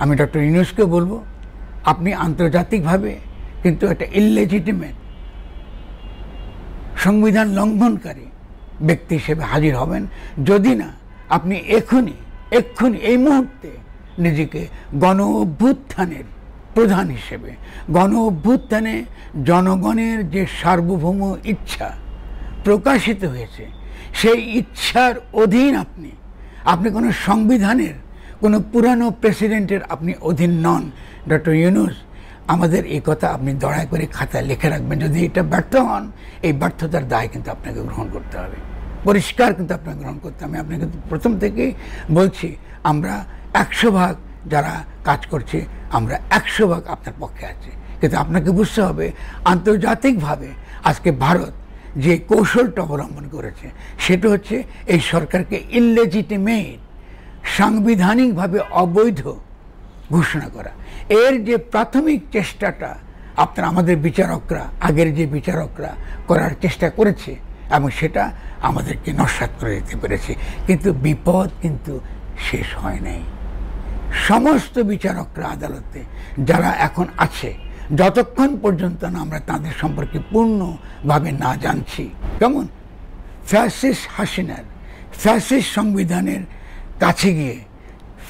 আমি ডক্টর ইউনূসকে বলবো, আপনি আন্তর্জাতিকভাবে কিন্তু একটা ইললেজিটিমেট সংবিধান লঙ্ঘনকারী ব্যক্তি হিসেবে হাজির হবেন, যদি না আপনি এক্ষুনি এই মুহূর্তে নিজেকে গণ অভ্যুত্থানের প্রধান হিসেবে, গণ অভ্যুত্থানে জনগণের যে সার্বভৌম ইচ্ছা প্রকাশিত হয়েছে সেই ইচ্ছার অধীন আপনি কোনো সংবিধানের, কোনো পুরানো প্রেসিডেন্টের আপনি অধীন নন। ডক্টর ইউনূস, আমাদের এই কথা আপনি দয়া করে খাতায় লিখে রাখবেন। যদি এটা ব্যর্থ হন, এই ব্যর্থতার দায় কিন্তু আপনাকে গ্রহণ করতে হবে, পরিষ্কার কিন্তু আপনাকে গ্রহণ করতে হবে। আমি আপনাকে প্রথম থেকেই বলছি, আমরা 100 ভাগ যারা কাজ করছে, আমরা 100 ভাগ আপনার পক্ষে আছি। কিন্তু আপনাকে বুঝতে হবে, আন্তর্জাতিকভাবে আজকে ভারত যে কৌশলটা অবলম্বন করেছে সেটা হচ্ছে এই সরকারকে ইললেজিটিমেট, সাংবিধানিকভাবে অবৈধ ঘোষণা করা। এর যে প্রাথমিক চেষ্টাটা আমাদের বিচারকরা, আগের যে বিচারকরা করার চেষ্টা করেছে, এবং সেটা আমাদেরকে নস্যাৎ করে দিতে পেরেছে। কিন্তু বিপদ কিন্তু শেষ হয় নাই। সমস্ত বিচারকরা আদালতে যারা এখন আছে, যতক্ষণ পর্যন্ত না আমরা তাদের সম্পর্কে পূর্ণভাবে না জানছি, যেমন ফ্যাসিস্ট হাসিনার ফ্যাসিস্ট সংবিধানের কাছে গিয়ে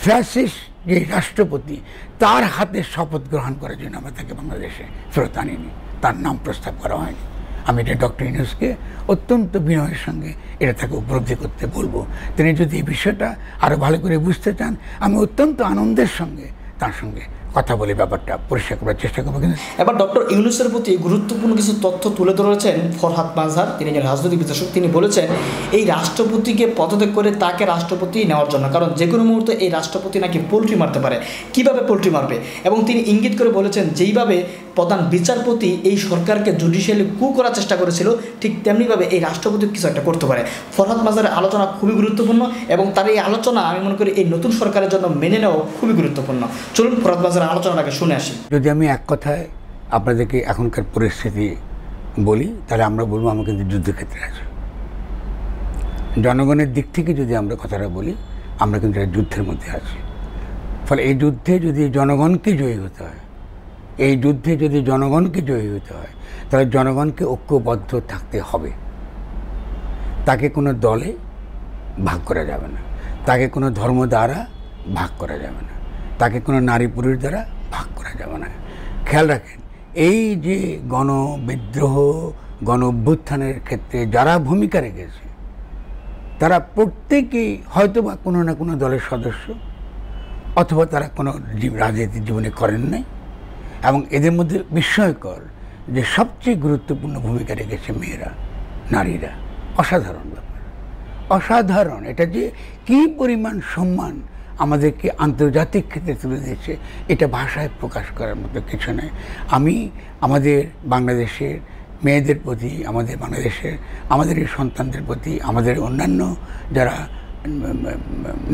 ফ্যাসিস্ট যে রাষ্ট্রপতি, তার হাতে শপথ গ্রহণ করার জন্য আমরা তাকে বাংলাদেশে ফেরত আনিনি, তার নাম প্রস্তাব করা হয়নি। আমি এটা ডক্টর ইউনূসকে অত্যন্ত বিনয়ের সঙ্গে এটা তাকে উপলব্ধি করতে বলবো। তিনি যদি এই বিষয়টা আরও ভালো করে বুঝতে চান, আমি অত্যন্ত আনন্দের সঙ্গে তার সঙ্গে কথা বলে ব্যাপারটা পরিষ্কার করার চেষ্টা করবো। কিন্তু এবার ডক্টর ইউনূসের প্রতি গুরুত্বপূর্ণ কিছু তথ্য তুলে ধরেছেন ফরহাদ মাজহার, তিনি একজন রাজনৈতিক বিশ্লেষক। তিনি বলেছেন এই রাষ্ট্রপতিকে পদত্যাগ করে তাকে রাষ্ট্রপতি নেওয়ার জন্য, কারণ যে কোনো মুহূর্তে এই রাষ্ট্রপতি নাকি পোল্ট্রি মারতে পারে। কিভাবে পোল্ট্রি মারবে? এবং তিনি ইঙ্গিত করে বলেছেন, যেইভাবে প্রধান বিচারপতি এই সরকারকে জুডিশিয়ালি কু করার চেষ্টা করেছিল, ঠিক তেমনিভাবে এই রাষ্ট্রপতি কিছু একটা করতে পারে। ফরহাদ মাজহারের আলোচনা খুবই গুরুত্বপূর্ণ, এবং তার এই আলোচনা আমি মনে করি এই নতুন সরকারের জন্য মেনে নেওয়া খুবই গুরুত্বপূর্ণ। চলুন ফরহাদ মাজহারের আলোচনাটাকে শুনে আসি। যদি আমি এক কথায় আপনাদেরকে এখনকার পরিস্থিতি বলি, তাহলে আমরা বলবো আমরা কিন্তু যুদ্ধক্ষেত্রে আছি। জনগণের দিক থেকে যদি আমরা কথাটা বলি, আমরা কিন্তু যুদ্ধের মধ্যে আছি। ফলে এই যুদ্ধে যদি জনগণকে জয়ী হতে হয়, তাহলে জনগণকে ঐক্যবদ্ধ থাকতে হবে। তাকে কোনো দলে ভাগ করা যাবে না, তাকে কোনো ধর্ম দ্বারা ভাগ করা যাবে না, তাকে কোনো নারী পুরুষ দ্বারা ভাগ করা যাবে না। খেয়াল রাখেন, এই যে গণবিদ্রোহ, গণ অভ্যুত্থানের ক্ষেত্রে যারা ভূমিকা রেখেছে, তারা প্রত্যেকেই হয়তো বা কোনো না কোনো দলের সদস্য, অথবা তারা কোনো রাজনীতির জীবনে করেন নাই। এবং এদের মধ্যে বিস্ময়কর যে সবচেয়ে গুরুত্বপূর্ণ ভূমিকা রেখেছে মেয়েরা, নারীরা। অসাধারণ ব্যাপার, অসাধারণ। এটা যে কী পরিমাণ সম্মান আমাদেরকে আন্তর্জাতিক ক্ষেত্রে তুলে দিয়েছে, এটা ভাষায় প্রকাশ করার মতো কিছু নয়। আমি আমাদের বাংলাদেশের মেয়েদের প্রতি, আমাদের এই সন্তানদের প্রতি, আমাদের অন্যান্য যারা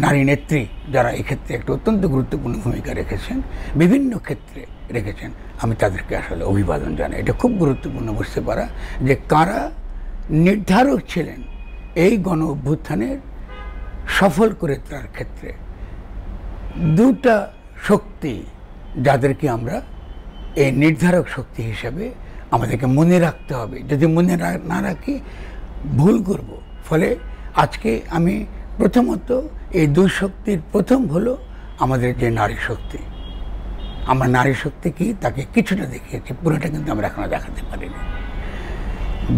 নারী নেত্রী, যারা এক্ষেত্রে একটা অত্যন্ত গুরুত্বপূর্ণ ভূমিকা রেখেছেন, বিভিন্ন ক্ষেত্রে রেখেছেন, আমি তাদেরকে আসলে অভিবাদন জানাই। এটা খুব গুরুত্বপূর্ণ বুঝতে পারা যে কারা নির্ধারক ছিলেন এই গণ অভ্যুত্থানের সফল করে তার ক্ষেত্রে। দুটা শক্তি যাদেরকে আমরা এই নির্ধারক শক্তি হিসাবে আমাদেরকে মনে রাখতে হবে। যদি মনে না রাখি, ভুল করব। ফলে আজকে আমি প্রথমত এই দুই শক্তির প্রথম হলো আমাদের যে নারী শক্তি। আমরা নারী শক্তি কি তাকে কিছুটা দেখিয়েছি, পুরোটা কিন্তু আমরা এখনো দেখাতে পারিনি।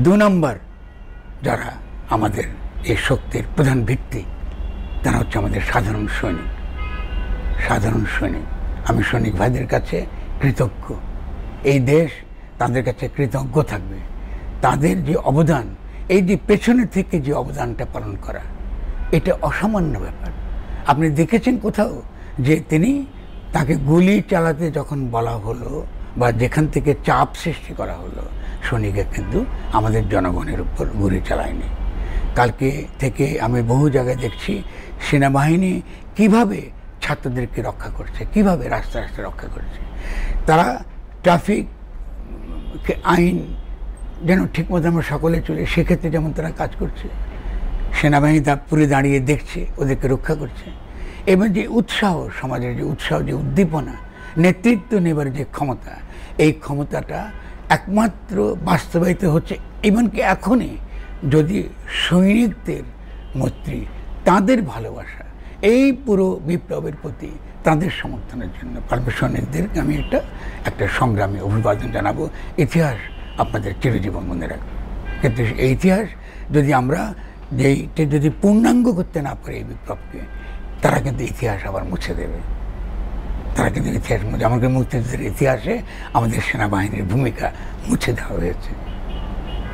2 নম্বর যারা আমাদের এই শক্তির প্রধান ভিত্তি, তারা হচ্ছে আমাদের সাধারণ সৈনিক। আমি সৈনিক ভাইদের কাছে কৃতজ্ঞ। এই দেশ তাদের কাছে কৃতজ্ঞ থাকবে। তাদের যে অবদান, এই যে পেছনে থেকে যে অবদানটা পালন করা, এটা অসামান্য ব্যাপার। আপনি দেখেছেন কোথাও যে তাকে গুলি চালাতে যখন বলা হলো বা যেখান থেকে চাপ সৃষ্টি করা হলো, সৈনিকরা কিন্তু আমাদের জনগণের উপর গুলি চালায়নি। কালকে থেকে আমি বহু জায়গায় দেখছি সেনাবাহিনী কিভাবে ছাত্রদেরকে রক্ষা করছে, কিভাবে রাস্তা রক্ষা করছে। তারা ট্রাফিক আইন যেন ঠিকমতো আমরা সকলে চলে, সেক্ষেত্রে যেমন তারা কাজ করছে। সেনাবাহিনী তা পুরে দাঁড়িয়ে দেখছে, ওদেরকে রক্ষা করছে। এবং যে উৎসাহ, সমাজের যে উৎসাহ, যে উদ্দীপনা, নেতৃত্ব নেবার যে ক্ষমতা, এই ক্ষমতাটা একমাত্র বাস্তবায়িত হচ্ছে এমনকি এখনই যদি সৈনিকদের মৈত্রী, তাদের ভালোবাসা, এই পুরো বিপ্লবের প্রতি তাদের সমর্থনের জন্য পারভেজ সৈনিকদেরকে আমি একটা সংগ্রামী অভিবাদন জানাবো। ইতিহাস আপনাদের চিরজীবন মনে রাখবে। কিন্তু এই ইতিহাস যদি আমরা যদি পূর্ণাঙ্গ করতে না পারি এই বিপ্লবকে, তারা কিন্তু ইতিহাস আবার মুছে দেবে। তারা কিন্তু ইতিহাস আমাদের মুক্তিযুদ্ধের ইতিহাসে আমাদের সেনাবাহিনীর ভূমিকা মুছে দেওয়া হয়েছে,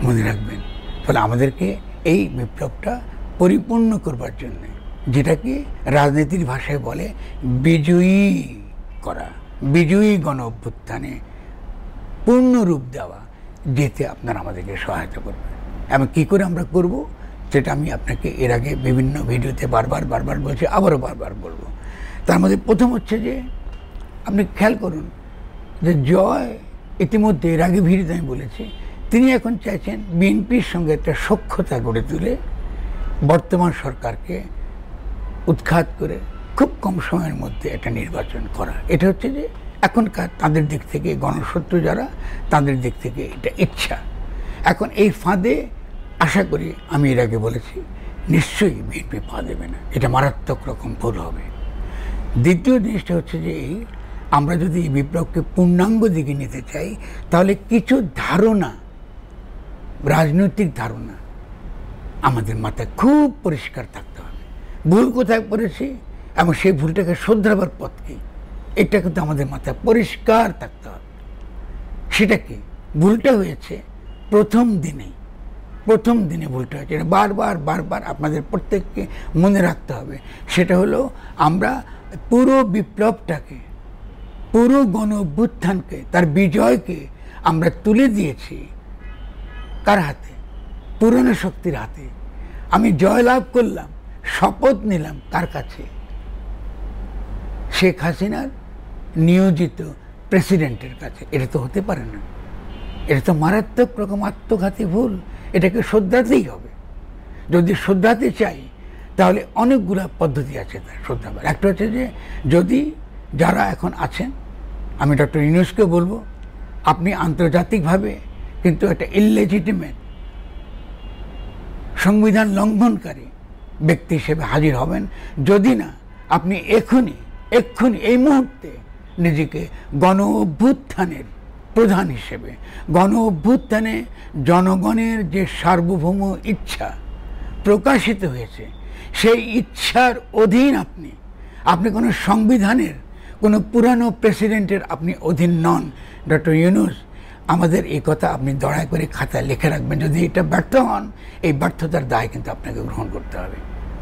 মনে রাখবেন। ফলে আমাদেরকে এই বিপ্লবটা পরিপূর্ণ করবার জন্য, যেটাকে রাজনীতির ভাষায় বলে বিজয়ী করা, বিজয়ী গণ অভ্যুত্থানে পূর্ণ রূপ দেওয়া, যেতে আপনারা আমাদেরকে সহায়তা করবেন। এবং কী করে আমরা করব, সেটা আমি আপনাকে এর আগে বিভিন্ন ভিডিওতে বারবার বলছি, আবারও বারবার বলবো। তার মধ্যে প্রথম হচ্ছে যে আপনি খেয়াল করুন যে জয় ইতিমধ্যে এর আগে ভিডিওতে আমি বলেছি, তিনি এখন চাইছেন বিএনপির সঙ্গে একটা সখ্যতা গড়ে তুলে বর্তমান সরকারকে উৎখাত করে খুব কম সময়ের মধ্যে একটা নির্বাচন করা। এটা হচ্ছে যে এখনকার তাদের দিক থেকে, গণশত্রু যারা, তাদের দিক থেকে এটা ইচ্ছা। এখন এই ফাঁদে আশা করি, আমি এর আগে বলেছি, নিশ্চয়ই বিএনপি পা দেবে না, এটা মারাত্মক রকম ভুল হবে। দ্বিতীয় জিনিসটা হচ্ছে যে আমরা যদি এই বিপ্লবকে পূর্ণাঙ্গ দিকে নিতে চাই, তাহলে কিছু ধারণা, রাজনৈতিক ধারণা আমাদের মাথায় খুব পরিষ্কার থাকতে হবে। ভুল কোথায় করেছি এবং সেই ভুলটাকে শোধরাবার পথ কি, এটা কিন্তু আমাদের মাথায় পরিষ্কার থাকতে হবে। সেটা কি, ভুলটা হয়েছে প্রথম দিনে ভুলটা হয়েছে, এটা বারবার আপনাদের প্রত্যেককে মনে রাখতে হবে। সেটা হলো আমরা পুরো বিপ্লবটাকে, পুরো গণ অভ্যুত্থানকে, তার বিজয়কে আমরা তুলে দিয়েছি কার হাতে? পুরনো শক্তির হাতে। আমি জয়লাভ করলাম, শপথ নিলাম কার কাছে? শেখ হাসিনার নিয়োজিত প্রেসিডেন্টের কাছে। এটা তো হতে পারে না, এটা তো মারাত্মক রকম আত্মঘাতী ভুল। এটাকে শোধরাতেই হবে। যদি শোধরাতে চাই তাহলে অনেকগুলো পদ্ধতি আছে তার শোধরাবার। একটা হচ্ছে যে যদি যারা এখন আছেন, আমি ডক্টর ইউনূসকে বলবো, আপনি আন্তর্জাতিকভাবে কিন্তু একটা ইললেজিটিমেট সংবিধান লঙ্ঘনকারী ব্যক্তি হিসেবে হাজির হবেন, যদি না আপনি এক্ষুনি এই মুহূর্তে নিজেকে গণ অভ্যুত্থানের প্রধান হিসেবে, গণ অভ্যুত্থানে জনগণের যে সার্বভৌম ইচ্ছা প্রকাশিত হয়েছে, সেই ইচ্ছার অধীন আপনি কোনো সংবিধানের, কোনো পুরানো প্রেসিডেন্টের আপনি অধীন নন। ডক্টর ইউনূস, আমাদের এই কথা আপনি দয়া করে খাতায় লিখে রাখবেন। যদি এটা ব্যর্থ হন, এই ব্যর্থতার দায় কিন্তু আপনাকে গ্রহণ করতে হবে,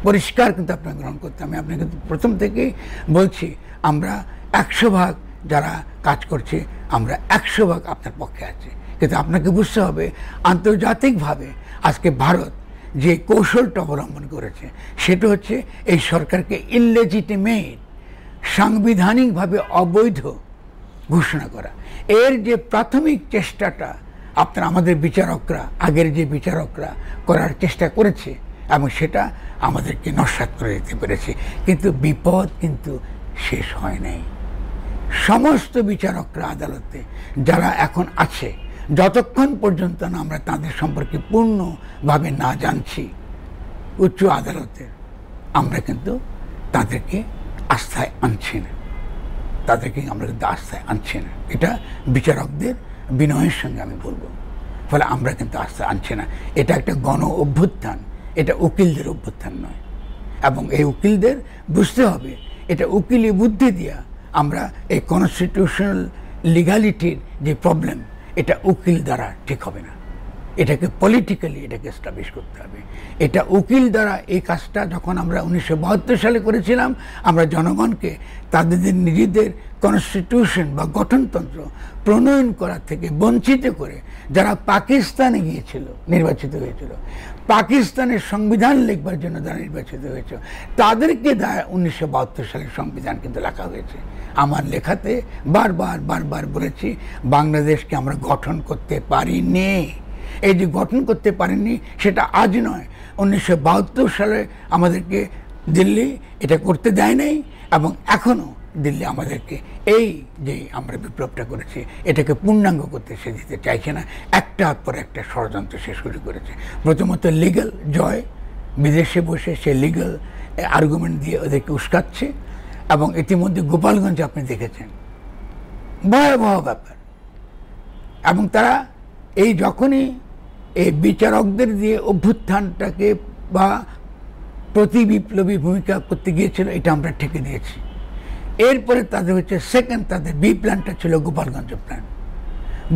পরিষ্কার কিন্তু আপনাকে গ্রহণ করতে হবে। আমি আপনাকে প্রথম থেকেই বলছি, আমরা 100% যারা কাজ করছে, আমরা 100% আপনার পক্ষে আছি। কিন্তু আপনাকে বুঝতে হবে, আন্তর্জাতিকভাবে আজকে ভারত যে কৌশলটা অবলম্বন করেছে, সেটা হচ্ছে এই সরকারকে ইললেজিটিমেট, সাংবিধানিকভাবে অবৈধ ঘোষণা করা। এর যে প্রাথমিক চেষ্টাটা আমাদের বিচারকরা, আগের যে বিচারকরা করার চেষ্টা করেছে, এবং সেটা আমাদেরকে নস্যাৎ করে দিতে পেরেছে। কিন্তু বিপদ কিন্তু শেষ হয় নাই। সমস্ত বিচারকরা আদালতে যারা এখন আছে, যতক্ষণ পর্যন্ত না আমরা তাদের সম্পর্কে পূর্ণভাবে না জানছি উচ্চ আদালতে, আমরা কিন্তু তাদেরকে আস্থায় আনছি না, আমরা কিন্তু আস্থায় আনছি না। এটা বিচারকদের বিনয়ের সঙ্গে আমি বলবো। ফলে আমরা কিন্তু আস্থা আনছি না। এটা একটা গণ অভ্যুত্থান, এটা উকিলদের অভ্যুত্থান নয়। এবং এই উকিলদের বুঝতে হবে, এটা উকিলি বুদ্ধি দিয়া আমরা এই কনস্টিটিউশনাল লিগালিটির যে প্রবলেম, এটা উকিল দ্বারা ঠিক হবে না। এটাকে পলিটিক্যালি এটাকে এস্টাবলিশ করতে হবে। এটা উকিল দ্বারা এই কাজটা যখন আমরা 1972 সালে করেছিলাম, আমরা জনগণকে তাদের নিজেদের কনস্টিটিউশন বা গঠনতন্ত্র প্রণয়ন করা থেকে বঞ্চিত করে, যারা পাকিস্তানে গিয়েছিল, নির্বাচিত হয়েছিল, পাকিস্তানের সংবিধান লিখবার জন্য যারা নির্বাচিত হয়েছিল, তাদেরকে 1972 সালের সংবিধান কিন্তু লেখা হয়েছে। আমার লেখাতে বারবার বলেছি, বাংলাদেশকে আমরা গঠন করতে পারিনি। এই যে গঠন করতে পারেননি, সেটা আজ নয়, 1972 সালে আমাদেরকে দিল্লি এটা করতে দেয় নাই, এবং এখনও দিল্লি আমাদেরকে এই যে আমরা বিপ্লবটা করেছি এটাকে পূর্ণাঙ্গ করতে সে দিতে চাইছে না। একটার পর একটা ষড়যন্ত্র সে শুরু করেছে। প্রথমত লিগ্যাল জয়, বিদেশে বসে সে লিগ্যাল আর্গুমেন্ট দিয়ে ওদেরকে উস্কাচ্ছে, এবং ইতিমধ্যে গোপালগঞ্জে আপনি দেখেছেন ভয়াবহ ব্যাপার। এবং তারা এই যখনই এই বিচারকদের দিয়ে অভ্যুত্থানটাকে বা প্রতি বিপ্লবী ভূমিকা করতে গিয়েছিল, এটা আমরা ঠেকে দিয়েছি। এরপরে তাদের হচ্ছে সেকেন্ড, তাদের বি প্ল্যানটা ছিল গোপালগঞ্জ প্ল্যান।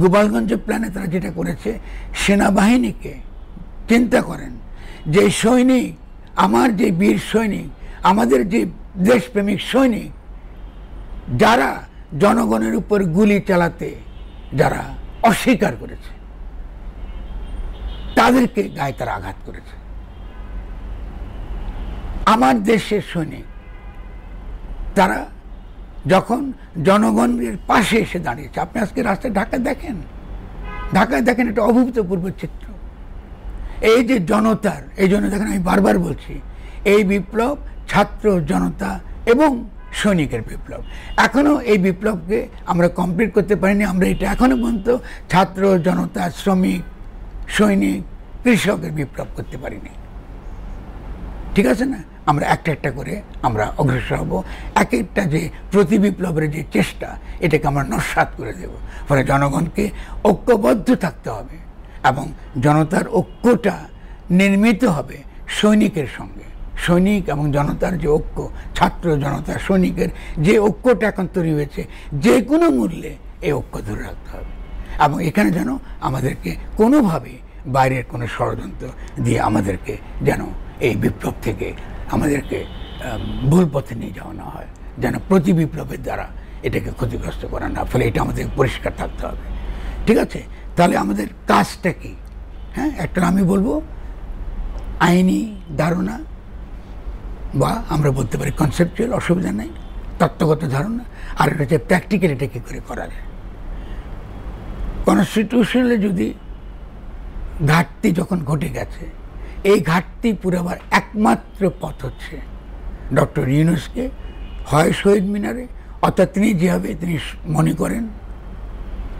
গোপালগঞ্জ প্ল্যানে তারা যেটা করেছে, সেনাবাহিনীকে চিন্তা করেন যে সৈনিক, আমার যে বীর সৈনিক, আমাদের যে দেশপ্রেমিক সৈনিক, যারা জনগণের উপর গুলি চালাতে যারা অস্বীকার করেছে, তাদেরকে গায়ে তারা আঘাত করেছে। আমার দেশের সৈনিক তারা যখন জনগণের পাশে এসে দাঁড়িয়েছে, আপনি আজকে রাস্তায় ঢাকায় দেখেন এটা অভূতপূর্ব চিত্র। এই যে জনতার, এই জন্য দেখেন আমি বারবার বলছি, এই বিপ্লব ছাত্র জনতা এবং সৈনিকের বিপ্লব। এখনো এই বিপ্লবকে আমরা কমপ্লিট করতে পারিনি। আমরা এটা এখনো পর্যন্ত ছাত্র জনতা, শ্রমিক, সৈনিক, কৃষকের বিপ্লব করতে পারিনি। ঠিক আছে না? আমরা একটা একটা করে আমরা অগ্রসর হব। এক একটা যে প্রতি বিপ্লবের যে চেষ্টা, এটাকে আমরা নস্যাৎ করে দেব। ফলে জনগণকে ঐক্যবদ্ধ থাকতে হবে, এবং জনতার ঐক্যটা নির্মিত হবে সৈনিকের সঙ্গে। সৈনিক এবং জনতার যে ঐক্য, ছাত্র জনতা সৈনিকের যে ঐক্যটা এখন তৈরি হয়েছে, যে কোনো মূল্যে এই ঐক্য ধরে রাখতে হবে। এবং এখানে যেন আমাদেরকে কোনোভাবে বাইরের কোনো ষড়যন্ত্র দিয়ে আমাদেরকে যেন এই বিপ্লব থেকে আমাদেরকে ভুল পথে নিয়ে যাওয়া না হয়, যেন প্রতি বিপ্লবের দ্বারা এটাকে ক্ষতিগ্রস্ত করা না। ফলে এটা আমাদের পরিষ্কার থাকতে হবে। ঠিক আছে? তাহলে আমাদের কাজটা কি? হ্যাঁ, একটা আমি বলবো আইনি ধারণা, বা আমরা বলতে পারি কনসেপচুয়াল, অসুবিধা নেই, তত্ত্বগত ধারণা। আর এটা হচ্ছে প্র্যাকটিক্যাল, এটা কী করে করা যায়। কনস্টিটিউশনালে যদি ঘাটতি যখন ঘটে গেছে, এই ঘাটতি পুরাবার একমাত্র পথ হচ্ছে ডক্টর ইউনূসকে হয় শহীদ মিনারে, অর্থাৎ তিনি যেভাবে তিনি মনে করেন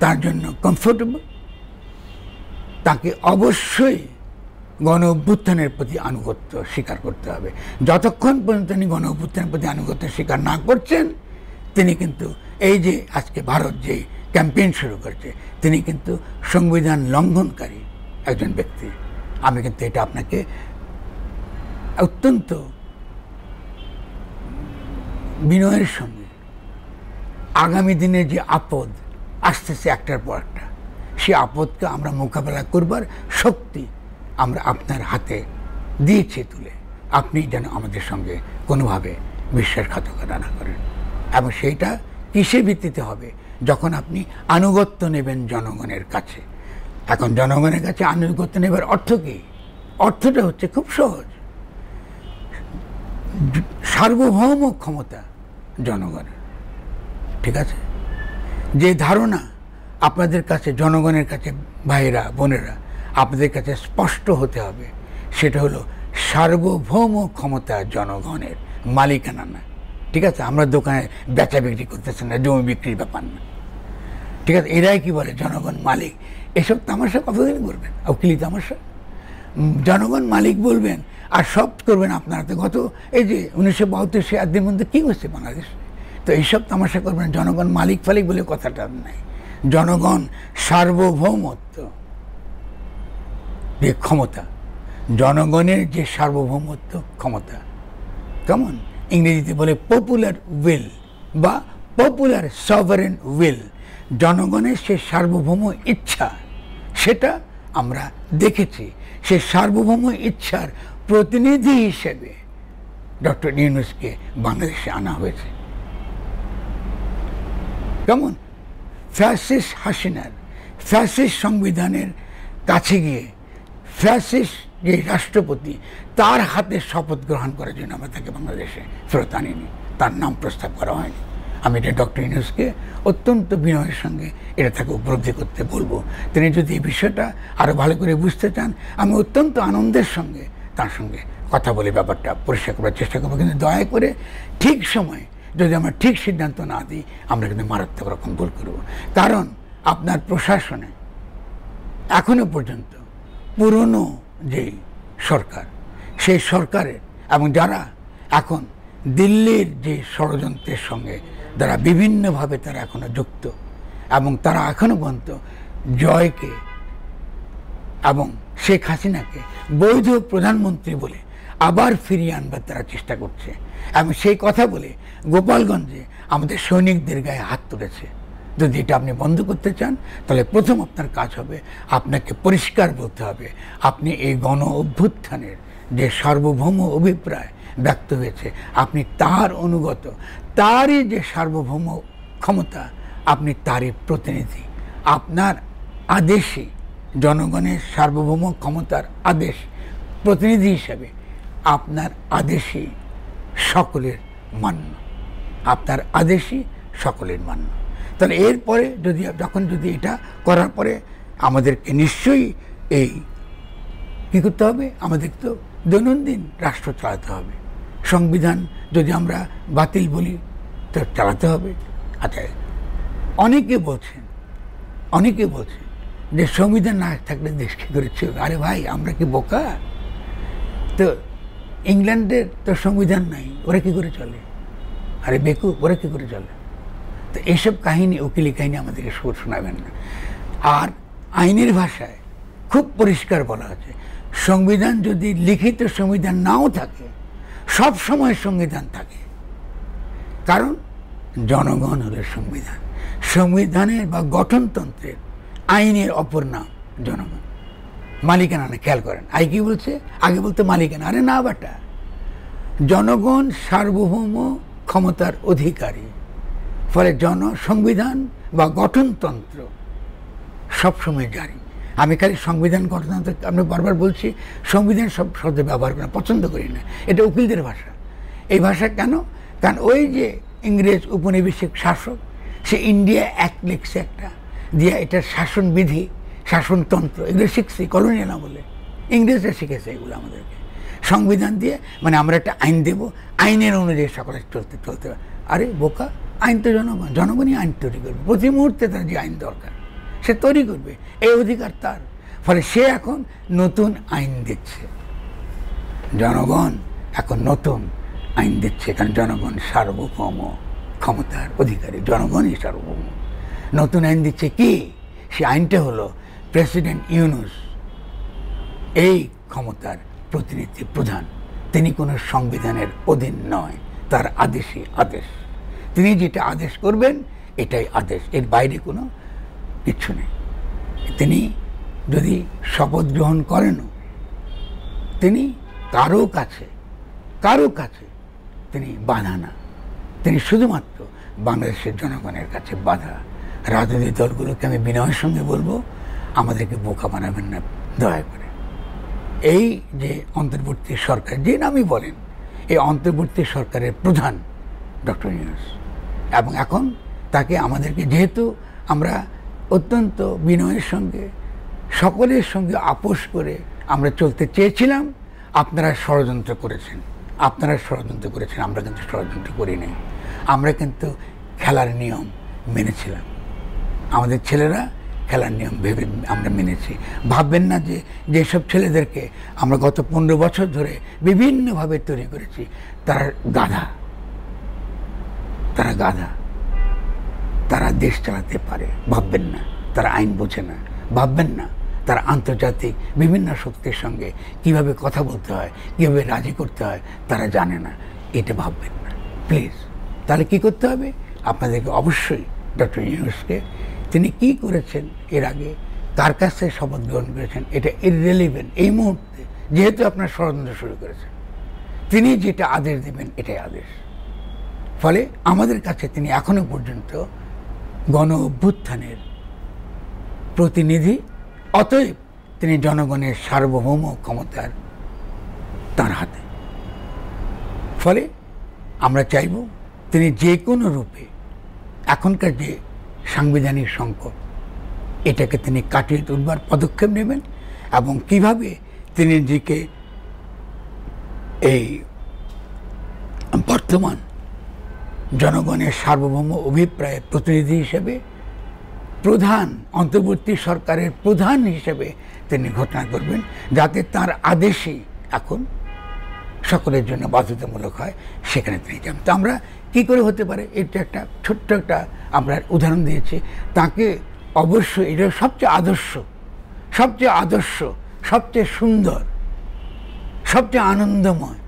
তার জন্য কমফোর্টেবল, তাকে অবশ্যই গণ অভ্যুত্থানের প্রতি আনুগত্য স্বীকার করতে হবে। যতক্ষণ পর্যন্ত তিনি গণ অভ্যুত্থানের প্রতি আনুগত্য স্বীকার না করছেন, তিনি কিন্তু এই যে আজকে ভারত যে ক্যাম্পেইন শুরু করছে, তিনি কিন্তু সংবিধান লঙ্ঘনকারী একজন ব্যক্তি। আমি কিন্তু এটা আপনাকে অত্যন্ত বিনয়ের সঙ্গে, আগামী দিনে যে আপদ আসতেছে একটার পর একটা, সে আপদকে আমরা মোকাবেলা করবার শক্তি আমরা আপনার হাতে দিয়েছি তুলে। আপনি যেন আমাদের সঙ্গে কোনোভাবে বিশ্বাসঘাতকতা না করেন। এবং সেইটা কিসের ভিত্তিতে হবে? যখন আপনি আনুগত্য নেবেন জনগণের কাছে। এখন জনগণের কাছে আনুগত্য নেবার অর্থ কী? অর্থটা হচ্ছে খুব সহজ, সার্বভৌম ক্ষমতা জনগণের। ঠিক আছে? যে ধারণা আপনাদের কাছে, জনগণের কাছে, ভাইয়েরা বোনেরা, আপনাদের কাছে স্পষ্ট হতে হবে, সেটা হলো সার্বভৌম ক্ষমতা জনগণের, মালিকানা না। ঠিক আছে? আমরা দোকানে বেচা বিক্রি করতেছি না, জমি বিক্রির ব্যাপার না। ঠিক আছে? এরাই কি বলে জনগণ মালিক। এসব তামাশা কতদিন করবেন? উকিলি তামাশা। জনগণ মালিক বলবেন আর সব করবেন আপনারা। তো গত এই যে 1972 এর মধ্যে কী হচ্ছে বাংলাদেশ? তো এইসব তামাশা করবেন। জনগণ মালিক ফালিক বলে কথাটা নাই। জনগণ সার্বভৌমত্ব, যে ক্ষমতা, জনগণের যে সার্বভৌমত্ব ক্ষমতা, কেমন ইংরেজিতে বলে পপুলার উইল বা পপুলার সভারেন উইল, জনগণের সে সার্বভৌম ইচ্ছা, সেটা আমরা দেখেছি। সে সার্বভৌম ইচ্ছার প্রতিনিধি হিসেবে ডক্টর ইউনূসকে বাংলাদেশে আনা হয়েছে। কেমন ফ্যাসিস্ট হাসিনার ফ্যাসিস্ট সংবিধানের কাছে গিয়ে ফ্যাসিস্ট যে রাষ্ট্রপতি, তার হাতে শপথ গ্রহণ করার জন্য আমরা তাকে বাংলাদেশে ফেরত আনিনি, তার নাম প্রস্তাব করা হয়নি। আমি এটা ডক্টর ইউনূসকে অত্যন্ত বিনয়ের সঙ্গে এটা তাকে উপলব্ধি করতে বলবো। তিনি যদি এই বিষয়টা আরও ভালো করে বুঝতে চান, আমি অত্যন্ত আনন্দের সঙ্গে তার সঙ্গে কথা বলে ব্যাপারটা পরিষ্কার করার চেষ্টা করবো। কিন্তু দয়া করে ঠিক সময়ে যদি আমরা ঠিক সিদ্ধান্ত না দিই, আমরা কিন্তু মারাত্মক রকম ভুল করব। কারণ আপনার প্রশাসনে এখনো পর্যন্ত পুরনো যে সরকার, সেই সরকারের এবং যারা এখন দিল্লির যে ষড়যন্ত্রের সঙ্গে যারা বিভিন্নভাবে তারা এখনো যুক্ত, এবং তারা এখনো পর্যন্ত জয়কে এবং শেখ হাসিনাকে বৈধ প্রধানমন্ত্রী বলে আবার ফিরিয়ে আনবার তারা চেষ্টা করছে, এবং সেই কথা বলে গোপালগঞ্জে আমাদের সৈনিকদের গায়ে হাত তুলেছে। যদি এটা আপনি বন্ধ করতে চান, তাহলে প্রথম আপনার কাজ হবে, আপনাকে পরিষ্কার বলতে হবে আপনি এই গণ অভ্যুত্থানের যে সার্বভৌম অভিপ্রায় ব্যক্ত হয়েছে, আপনি তার অনুগত, তারই যে সার্বভৌম ক্ষমতা, আপনি তারই প্রতিনিধি। আপনার আদেশই জনগণের সার্বভৌম ক্ষমতার আদেশ, প্রতিনিধি হিসেবে আপনার আদেশই সকলের মান্য, আপনার আদেশই সকলের মান্য। তাহলে এরপরে যদি এটা করার পরে আমাদেরকে নিশ্চয়ই এই কী করতে হবে, আমাদের তো দৈনন্দিন রাষ্ট্র চালাতে হবে। সংবিধান যদি আমরা বাতিল বলি তো চালাতে হবে। আচ্ছা, অনেকে বলছেন যে সংবিধান না থাকলে দেশ কী করে চলবে। আরে ভাই, আমরা কি বোকা? তো ইংল্যান্ডের তো সংবিধান নাই, ওরা কী করে চলে? আরে বেকুব, ওরা কী করে চলে? তো এইসব কাহিনী, উকিলি কাহিনী আমাদেরকে শোনাবেন না। আর আইনের ভাষায় খুব পরিষ্কার বলা আছে, সংবিধান যদি লিখিত সংবিধান নাও থাকে, সব সময় সংবিধান থাকে। কারণ জনগণ হলো সংবিধান। সংবিধানের বা গঠনতন্ত্রের আইনের অপর নাম জনগণ, মালিকানা না। খেয়াল করেন, কি বলছে? আগে বলতে মালিকানা। আরে না বেটা, জনগণ সার্বভৌম ক্ষমতার অধিকারী। ফলে সংবিধান বা গঠনতন্ত্র সবসময় জারি। আমি খালি সংবিধান গঠনতন্ত্র আমরা বারবার বলছি, সংবিধান সব শব্দ ব্যবহার করি না, পছন্দ করি না, এটা উকিলদের ভাষা। এই ভাষা কেন? কারণ ওই যে ইংরেজ উপনিবেশিক শাসক, সে ইন্ডিয়া অ্যাক্ট লিখছে একটা দিয়ে, এটার শাসনবিধি, শাসনতন্ত্র এগুলো শিখছি কলোনিয়াল আমলে, ইংরেজরা শিখেছে এগুলো আমাদেরকে। সংবিধান দিয়ে মানে আমরা একটা আইন দেব, আইনের অনুযায়ী সকলে চলতে হবে। আরে বোকা, আইন তো জনগণই আইন তৈরি করবে। প্রতি মুহূর্তে তার যে আইন দরকার সে তৈরি করবে, এই অধিকার তার। ফলে সে এখন নতুন আইন দিচ্ছে, জনগণ এখন নতুন আইন দিচ্ছে, কারণ জনগণ সার্বভৌম ক্ষমতার অধিকারী, জনগণই সার্বভৌম। নতুন আইন দিচ্ছে কি? সে আইনটা হলো প্রেসিডেন্ট ইউনূস এই ক্ষমতার প্রতিনিধি প্রধান। তিনি কোনো সংবিধানের অধীন নয়, তার আদেশই আদেশ। তিনি যেটা আদেশ করবেন এটাই আদেশ, এর বাইরে কোনো কিছু নেই। তিনি যদি শপথ গ্রহণ করেনও, তিনি কারো কাছে তিনি বাধা না, তিনি শুধুমাত্র বাংলাদেশের জনগণের কাছে বাধা। রাজনৈতিক দলগুলোকে আমি বিনয়ের সঙ্গে বলবো, আমাদেরকে বোকা বানাবেন না দয়া করে। এই যে অন্তর্বর্তী সরকার, যে নামই বলেন, এই অন্তর্বর্তী সরকারের প্রধান ডক্টর ইউনূস, এবং এখন তাকে আমাদেরকে, যেহেতু আমরা অত্যন্ত বিনয়ের সঙ্গে সকলের সঙ্গে আপোষ করে আমরা চলতে চেয়েছিলাম, আপনারা ষড়যন্ত্র করেছেন, আমরা কিন্তু ষড়যন্ত্র করি নাই। আমরা কিন্তু খেলার নিয়ম মেনেছিলাম, আমাদের ছেলেরা খেলার নিয়ম ভেবে আমরা মেনেছি। ভাববেন না যে যেসব ছেলেদেরকে আমরা গত 15 বছর ধরে বিভিন্নভাবে তৈরি করেছি তারা গাধা, তারা দেশ চালাতে পারে। ভাববেন না তারা আইন বোঝে না, ভাববেন না তারা আন্তর্জাতিক বিভিন্ন শক্তির সঙ্গে কিভাবে কথা বলতে হয়, কীভাবে রাজি করতে হয় তারা জানে না, এটা ভাববেন না প্লিজ। তাহলে কি করতে হবে? আপনাদেরকে অবশ্যই ডক্টর ইউনূসকে তিনি কি করেছেন এর আগে, কার কাছ থেকে শপথ গ্রহণ করেছেন, এটা ইররিলেভেন্ট এই মুহূর্তে, যেহেতু আপনার ষড়যন্ত্র শুরু করেছেন। তিনি যেটা আদেশ দেবেন এটাই আদেশ। ফলে আমাদের কাছে তিনি এখনো পর্যন্ত গণ অভ্যুত্থানের প্রতিনিধি, অতএব তিনি জনগণের সার্বভৌম ক্ষমতার তার হাতে। ফলে আমরা চাইব তিনি যে কোনো রূপে এখনকার যে সাংবিধানিক সংকট এটাকে তিনি কাটিয়ে তুলবার পদক্ষেপ নেবেন, এবং কিভাবে তিনি নিজেকে এই বর্তমান জনগণের সার্বভৌম অভিপ্রায়ের প্রতিনিধি হিসেবে প্রধান অন্তর্বর্তী সরকারের প্রধান হিসেবে তিনি ঘোষণা করবেন, যাতে তার আদেশই এখন সকলের জন্য বাধ্যতামূলক হয়, সেখানে তিনি যান। তো আমরা কী করে হতে পারে, এটা একটা ছোট্ট একটা আমরা উদাহরণ দিয়েছি। তাকে অবশ্যই এটা সবচেয়ে আদর্শ, সবচেয়ে সুন্দর, সবচেয়ে আনন্দময়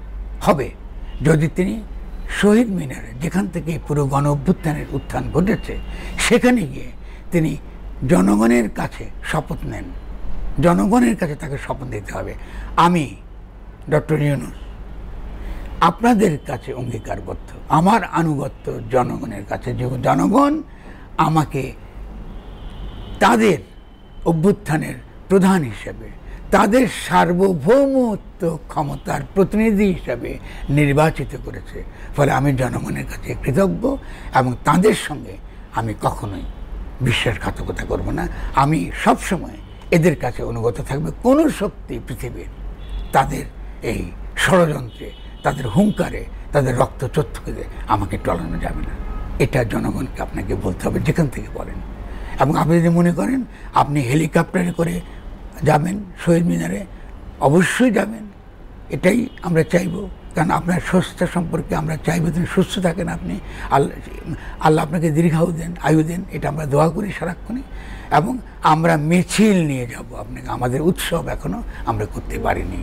হবে যদি তিনি শহীদ মিনারে, যেখান থেকে পুরো গণ অভ্যুত্থানের উত্থান ঘটেছে, সেখানে গিয়ে তিনি জনগণের কাছে শপথ নেন। জনগণের কাছে তাকে শপথ দিতে হবে, আমি ডক্টর ইউনূস আপনাদের কাছে অঙ্গীকারবদ্ধ, আমার আনুগত্য জনগণের কাছে, যে জনগণ আমাকে তাদের অভ্যুত্থানের প্রধান হিসেবে, তাদের সার্বভৌমত্ব ক্ষমতার প্রতিনিধি হিসাবে নির্বাচিত করেছে। ফলে আমি জনগণের কাছে কৃতজ্ঞ এবং তাদের সঙ্গে আমি কখনোই বিশ্বাসঘাতকতা করব না। আমি সবসময় এদের কাছে অনুগত থাকবে। কোনো শক্তি পৃথিবীর তাদের এই ষড়যন্ত্রে, তাদের হুঙ্কারে, তাদের রক্তচক্ষুতে আমাকে টলানো যাবে না। এটা জনগণকে আপনাকে বলতে হবে, যেখান থেকে বলেন। এবং আপনি যদি মনে করেন আপনি হেলিকপ্টারে করে যাবেন শহীদ মিনারে, অবশ্যই যাবেন, এটাই আমরা চাইব। কারণ আপনার সুস্থতা সম্পর্কে আমরা চাইব তিনি সুস্থ থাকেন, আপনি আল্লাহ আপনাকে দীর্ঘায়ু দেন, আয়ু দেন, এটা আমরা দোয়া করি সারাক্ষণই। এবং আমরা মিছিল নিয়ে যাব আপনাকে। আমাদের উৎসব এখনও আমরা করতে পারিনি।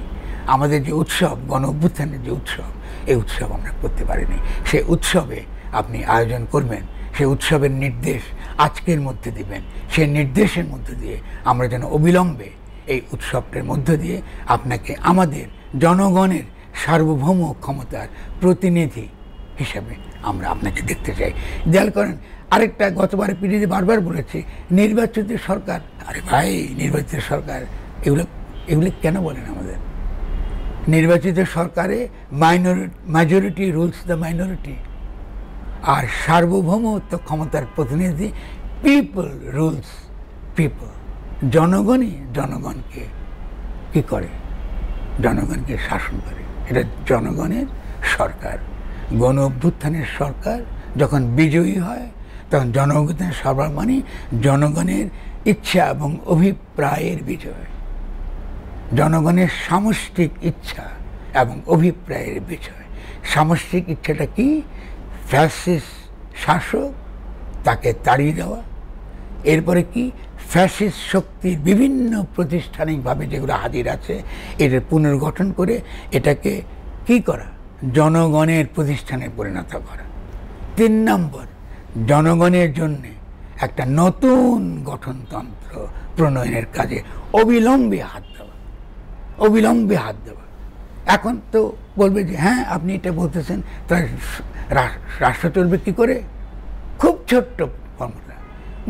আমাদের যে উৎসব, গণ অভ্যুত্থানের যে উৎসব, এই উৎসব আমরা করতে পারিনি। সেই উৎসবে আপনি আয়োজন করবেন, সেই উৎসবের নির্দেশ আজকের মধ্যে দিবেন। সেই নির্দেশের মধ্য দিয়ে আমরা যেন অবিলম্বে এই উৎসবটার মধ্য দিয়ে আপনাকে আমাদের জনগণের সার্বভৌম ক্ষমতার প্রতিনিধি হিসাবে আমরা আপনাকে দেখতে চাই। খেয়াল করেন, আরেকটা গতবারে পিড়িতে বারবার বলেছি, নির্বাচিত সরকার। আরে ভাই, নির্বাচিত সরকার এগুলো কেন বলেন আমাদের? নির্বাচিত সরকারে মাইনরিটি রুলস দ্য মাইনরিটি, আর সার্বভৌমত্ব ক্ষমতার প্রতিনিধি পিপল রুলস পিপল। জনগণই জনগণকে কি করে? জনগণকে শাসন করে। এটা জনগণের সরকার। গণ অভ্যুত্থানের সরকার যখন বিজয়ী হয়, তখন জনগণের সরকার মানে জনগণের ইচ্ছা এবং অভিপ্রায়ের বিজয়, জনগণের সামষ্টিক ইচ্ছা এবং অভিপ্রায়ের বিজয়। সামষ্টিক ইচ্ছাটা কি? ফ্যাসিস্ট শাসক তাকে তাড়িয়ে দেওয়া। এরপরে কি? ফ্যাসিস্ট শক্তির বিভিন্ন প্রাতিষ্ঠানিকভাবে যেগুলো হাজির আছে, এটার পুনর্গঠন করে এটাকে কি করা? জনগণের প্রতিষ্ঠানে পরিণত করা। 3 নম্বর, জনগণের জন্যে একটা নতুন গঠনতন্ত্র প্রণয়নের কাজে অবিলম্বে হাত দেওয়া। অবিলম্বে হাত দেওয়া। এখন তো বলবে যে হ্যাঁ আপনি এটা বলতেছেন, তার রাষ্ট্র চলবে কী করে? খুব ছোট্ট ফর্মুলা,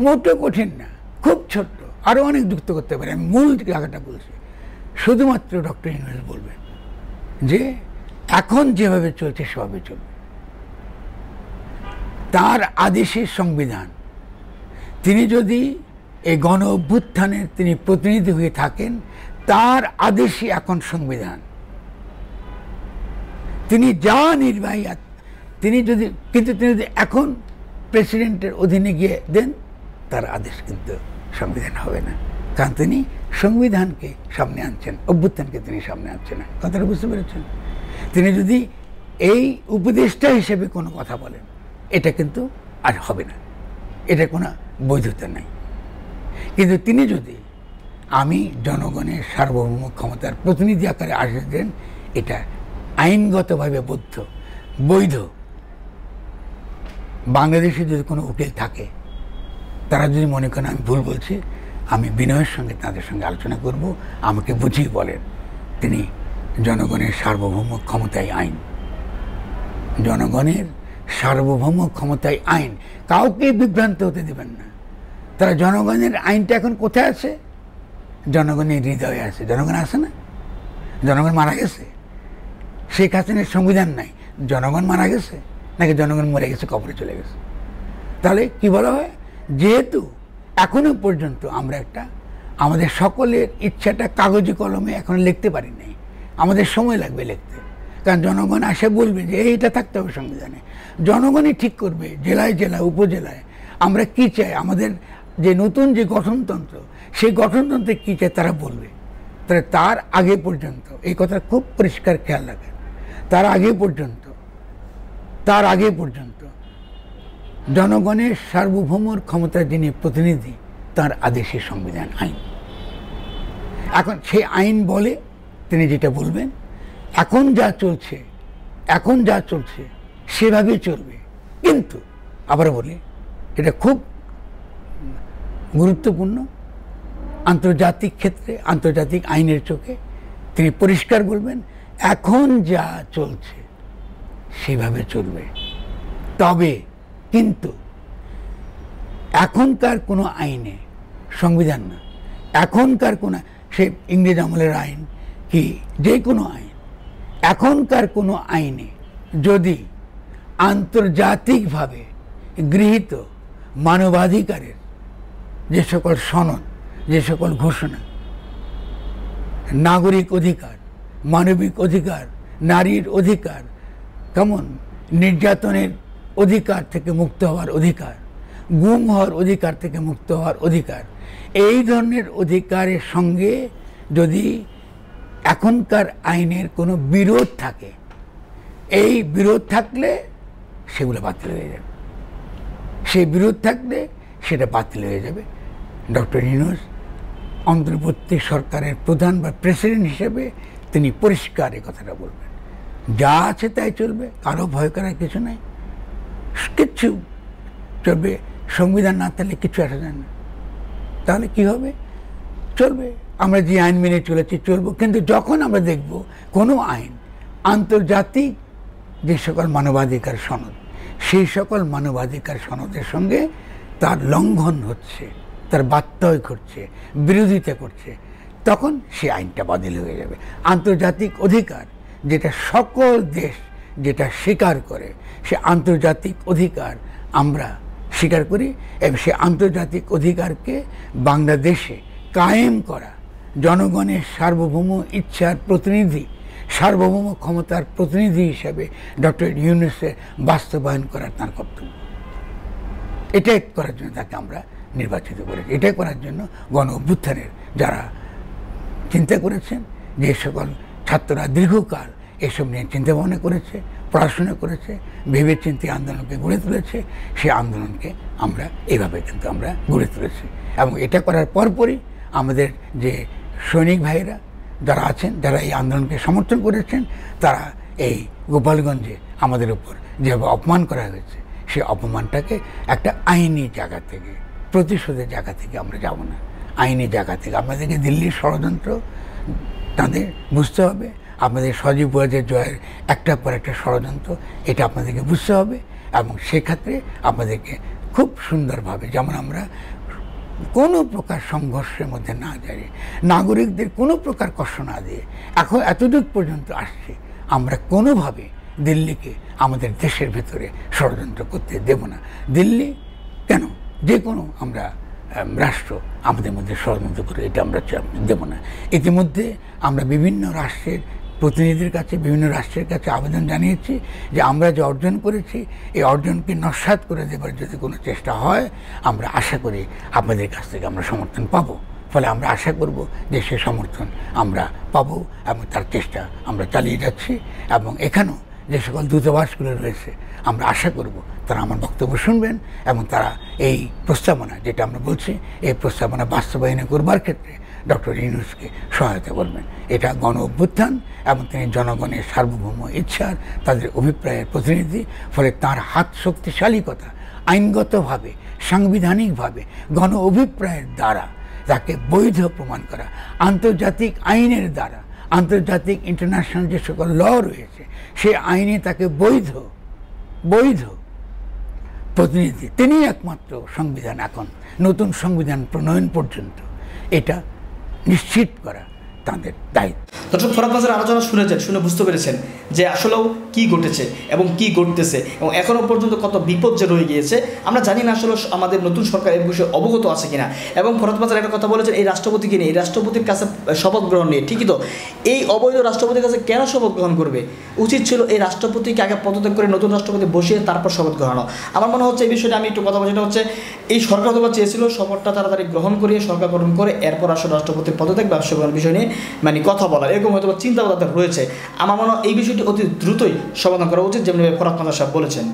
মোটো কঠিন না, খুব ছোট্ট। আরও অনেক যুক্ত করতে পারে। আমি মূল জায়গাটা বলছি, শুধুমাত্র ডক্টর ইউনূস বলবেন যে এখন যেভাবে চলছে সেভাবে চলবে। তার আদেশের সংবিধান, তিনি যদি এই গণ অভ্যুত্থানের তিনি প্রতিনিধি হয়ে থাকেন, তার আদেশই এখন সংবিধান। তিনি যা নির্বাহী, তিনি যদি এখন প্রেসিডেন্টের অধীনে গিয়ে দেন, তার আদেশ কিন্তু সংবিধান হবে না। কারণ তিনি সংবিধানকে সামনে আনছেন, অভ্যুত্থানকে তিনি সামনে আনছেন না। কথাটা বুঝতে পেরেছেন? তিনি যদি এই উপদেষ্টা হিসেবে কোনো কথা বলেন, এটা কিন্তু আর হবে না, এটা কোনো বৈধতা নাই। কিন্তু তিনি যদি আমি জনগণের সার্বভৌম ক্ষমতার প্রতিনিধি আকারে আদেশ দেন, এটা আইনগতভাবে বৈধ। বাংলাদেশে যদি কোনো উকিল থাকে, তারা যদি মনে করেন আমি ভুল বলছি, আমি বিনয়ের সঙ্গে তাদের সঙ্গে আলোচনা করব, আমাকে বুঝিয়ে বলেন তিনি জনগণের সার্বভৌম ক্ষমতায় আইন, জনগণের সার্বভৌম ক্ষমতায় আইন, কাউকে বিভ্রান্ত হতে দেবেন না। তারা জনগণের আইনটা এখন কোথায় আছে? জনগণের হৃদয়ে আছে। জনগণ আছে না? জনগণ মারা গেছে। শেখ হাসিনার সংবিধান নাই, জনগণ মারা গেছে নাকি জনগণ মরে গেছে, কবরে চলে গেছে? তাহলে কি বলা হয়? যেহেতু এখনো পর্যন্ত আমরা আমাদের সকলের ইচ্ছাটা কাগজে কলমে এখন লিখতে পারি নাই, আমাদের সময় লাগবে লিখতে, কারণ জনগণ আসে বলবে যে এইটা থাকতে হবে সংবিধানে, জনগণই ঠিক করবে জেলায় জেলায় উপজেলায় আমরা কি চাই, আমাদের যে নতুন যে গঠনতন্ত্র সেই গঠনতন্ত্রে কী চাই তারা বলবে। তাহলে তার আগে পর্যন্ত এই কথা খুব পরিষ্কার খেয়াল রাখেন, তার আগে পর্যন্ত জনগণের সার্বভৌমর ক্ষমতার যিনি প্রতিনিধি তার আদেশে সংবিধান আইন। এখন সেই আইন বলে তিনি যেটা বলবেন, এখন যা চলছে সেভাবেই চলবে। কিন্তু আবার বলি, এটা খুব গুরুত্বপূর্ণ, আন্তর্জাতিক ক্ষেত্রে আন্তর্জাতিক আইনের চোখে তিনি পরিষ্কার বলবেন এখন যা চলছে সেভাবে চলবে। তবে কিন্তু এখনকার কোনো আইনে, সংবিধান না, এখনকার কোনো, সে ইংরেজ আমলের আইন কি যে কোনো আইন, এখনকার কোনো আইনে যদি আন্তর্জাতিকভাবে গৃহীত মানবাধিকারের যে সকল সনদ, যে সকল ঘোষণা, নাগরিক অধিকার, মানবিক অধিকার, নারীর অধিকার, কেমন নির্যাতনের অধিকার থেকে মুক্ত হওয়ার অধিকার, গুম হওয়ার অধিকার থেকে মুক্ত হওয়ার অধিকার, এই ধরনের অধিকারের সঙ্গে যদি এখনকার আইনের কোনো বিরোধ থাকে, এই বিরোধ থাকলে সেগুলো বাতিল হয়ে যাবে, সেই বিরোধ থাকলে সেটা বাতিল হয়ে যাবে। ডক্টর ইউনূস অন্তর্বর্তী সরকারের প্রধান বা প্রেসিডেন্ট হিসেবে তিনি পরিষ্কার এই কথাটা বলবেন, যা আছে তাই চলবে, কারো ভয় করার কিছু নাই, কিচ্ছু চলবে। সংবিধান না থাকলে কিছু আসা যায় না, তাহলে কি হবে? চলবে, আমরা যে আইন মেনে চলেছি চলবো। কিন্তু যখন আমরা দেখব কোনো আইন আন্তর্জাতিক যে সকল মানবাধিকার সনদ, সেই সকল মানবাধিকার সনদের সঙ্গে তার লঙ্ঘন হচ্ছে, তার বাত্যয় করছে, বিরোধিতা করছে, তখন সে আইনটা বাতিল হয়ে যাবে। আন্তর্জাতিক অধিকার যেটা সকল দেশ যেটা স্বীকার করে, সে আন্তর্জাতিক অধিকার আমরা স্বীকার করি এবং সে আন্তর্জাতিক অধিকারকে বাংলাদেশে কায়েম করা, জনগণের সার্বভৌম ইচ্ছার প্রতিনিধি, সার্বভৌম ক্ষমতার প্রতিনিধি হিসেবে ডক্টর ইউনূসের বাস্তবায়ন করার তার কর্তব্য। এটাই করার জন্য তাকে আমরা নির্বাচিত করেছি, এটাই করার জন্য গণ অভ্যুত্থানের যারা চিন্তা করেছেন, যে সকল ছাত্ররা দীর্ঘকাল এসব নিয়ে চিন্তা ভাবনা করেছে, পড়াশোনা করেছে, ভেবে চিন্তে আন্দোলনকে গড়ে তুলেছে, সেই আন্দোলনকে আমরা এইভাবে কিন্তু আমরা গড়ে তুলেছি। এবং এটা করার পরপরই আমাদের যে সৈনিক ভাইয়েরা যারা আছেন, যারা এই আন্দোলনকে সমর্থন করেছেন, তারা এই গোপালগঞ্জে আমাদের উপর যেভাবে অপমান করা হয়েছে, সেই অপমানটাকে একটা আইনি জায়গা থেকে, প্রতিশোধের জায়গা থেকে আমরা যাব না, আইনি জায়গা থেকে। আমাদেরকে দিল্লির ষড়যন্ত্র তাদের বুঝতে হবে, আপনাদের সজীব ওয়াজের জয়ের একটার পর একটা ষড়যন্ত্র, এটা আপনাদেরকে বুঝতে হবে। এবং সেক্ষেত্রে আপনাদেরকে খুব সুন্দরভাবে, যেমন আমরা কোনো প্রকার সংঘর্ষের মধ্যে না যাই, নাগরিকদের কোনো প্রকার কষ্ট না দিয়ে এখন এতটুকু পর্যন্ত আসছে, আমরা কোনোভাবে দিল্লিকে আমাদের দেশের ভেতরে ষড়যন্ত্র করতে দেব না। দিল্লি কেন, যে কোনো আমরা রাষ্ট্র আমাদের মধ্যে ষড়যন্ত্র করে এটা আমরা দেব না। ইতিমধ্যে আমরা বিভিন্ন রাষ্ট্রের প্রতিনিধির কাছে, বিভিন্ন রাষ্ট্রের কাছে আবেদন জানিয়েছি যে আমরা যে অর্জন করেছি এই অর্জনকে নস্যাৎ করে দেবার যদি কোনো চেষ্টা হয়, আমরা আশা করি আপনাদের কাছ থেকে আমরা সমর্থন পাব। ফলে আমরা আশা করব যে সে সমর্থন আমরা পাব এবং তার চেষ্টা আমরা চালিয়ে যাচ্ছি। এবং এখানেও যে সকল দূতাবাসগুলো রয়েছে, আমরা আশা করব তারা আমার বক্তব্য শুনবেন এবং তারা এই প্রস্তাবনা, যেটা আমরা বলছি, এই প্রস্তাবনা বাস্তবায়ন করবার ক্ষেত্রে ডক্টর ইউনূসকে সহায়তা করবেন। এটা গণ অভ্যুত্থান এবং তিনি জনগণের সার্বভৌম ইচ্ছার, তাদের অভিপ্রায়ের প্রতিনিধি। ফলে তার হাত শক্তিশালীকতা আইনগতভাবে, সাংবিধানিকভাবে গণ অভিপ্রায়ের দ্বারা তাকে বৈধ প্রমাণ করা, আন্তর্জাতিক আইনের দ্বারা, আন্তর্জাতিক ইন্টারন্যাশনাল যে সকল ল রয়েছে সেই আইনে তাকে বৈধ প্রতিনিধি, তিনি একমাত্র সংবিধান, এখন নতুন সংবিধান প্রণয়ন পর্যন্ত এটা নিশ্চিত করা, তাদের দায়িত্ব। দর্শক, ফরহাদ মাঝহারের আলোচনা শুনেছেন, শুনে বুঝতে পেরেছেন যে আসলেও কি ঘটেছে এবং কি ঘটতেছে এবং এখনও পর্যন্ত কত বিপদ যে রয়ে গিয়েছে। আমরা জানি না আসলে আমাদের নতুন সরকার এই বিষয়ে অবগত আছে কিনা। এবং ফরহাদ মাঝহার একটা কথা বলেছেন এই রাষ্ট্রপতিকে নিয়ে, এই রাষ্ট্রপতির কাছে শপথ গ্রহণ নিয়ে। ঠিকই তো, এই অবৈধ রাষ্ট্রপতির কাছে কেন শপথ গ্রহণ করবে? উচিত ছিল এই রাষ্ট্রপতিকে আগে পদত্যাগ করে নতুন রাষ্ট্রপতি বসিয়ে তারপর শপথ গ্রহণ। আমার মনে হচ্ছে এই বিষয়টা আমি একটু কথা বলছি, সেটা হচ্ছে এই সরকার অথবা চেয়েছিল শপথটা তাড়াতাড়ি গ্রহণ করিয়ে সরকার গঠন করে এরপর আসলে রাষ্ট্রপতির পদত্যাগ ব্যবসা করার বিষয় নিয়ে কথা বলার এরকম হয়তো চিন্তা ভাবনা রয়েছে। আমার মনে হয় এই বিষয়টি অতি দ্রুতই সমাধান করা উচিত, যেমনি ফরহাদ মাঝহার সাহেব বলেছেন।